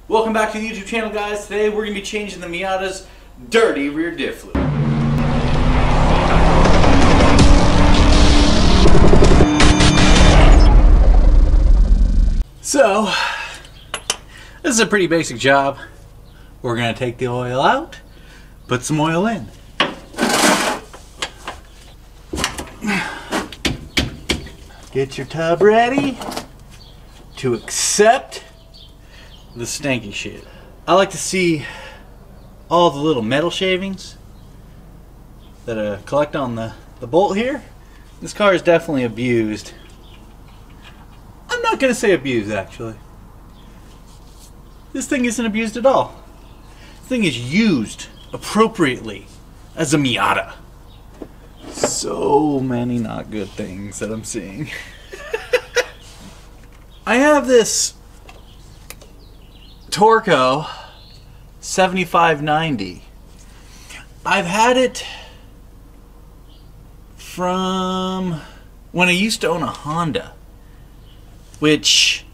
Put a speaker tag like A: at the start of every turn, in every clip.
A: Welcome back to the YouTube channel, guys. Today we're going to be changing the Miata's dirty rear diff fluid. So, this is a pretty basic job. We're going to take the oil out, put some oil in. Get your tub ready to accept the stanky shit. I like to see all the little metal shavings that collect on the bolt here. This car is definitely abused. I'm not gonna say abused, actually. This thing isn't abused at all. This thing is used appropriately as a Miata. So many not good things that I'm seeing. I have this Torco 7590. I've had it from when I used to own a Honda, which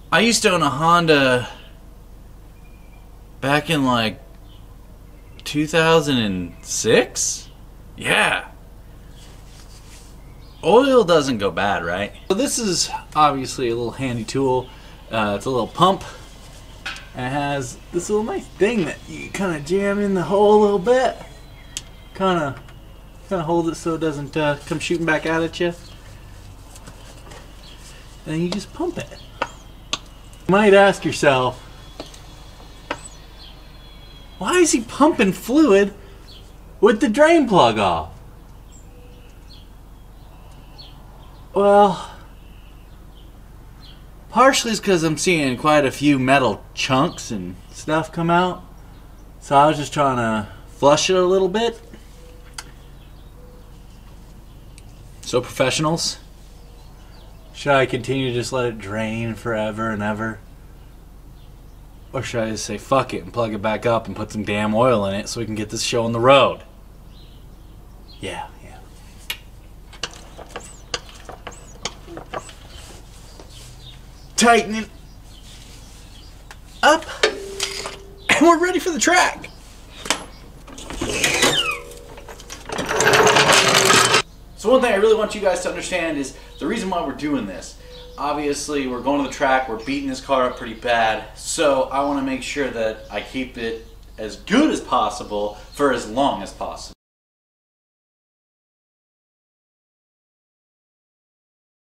A: I used to own a Honda back in like 2006. Yeah. Oil doesn't go bad, right? So this is obviously a little handy tool. It's a little pump. And it has this little nice thing that you kind of jam in the hole a little bit. Kind of hold it so it doesn't come shooting back out at you. And then you just pump it. You might ask yourself, why is he pumping fluid with the drain plug off? Well, partially it's because I'm seeing quite a few metal chunks and stuff come out. So I was just trying to flush it a little bit. So professionals, should I continue to just let it drain forever and ever? Or should I just say fuck it and plug it back up and put some damn oil in it so we can get this show on the road? Yeah. Tighten it up, and we're ready for the track. So one thing I really want you guys to understand is the reason why we're doing this. Obviously, we're going to the track, we're beating this car up pretty bad, so I want to make sure that I keep it as good as possible for as long as possible.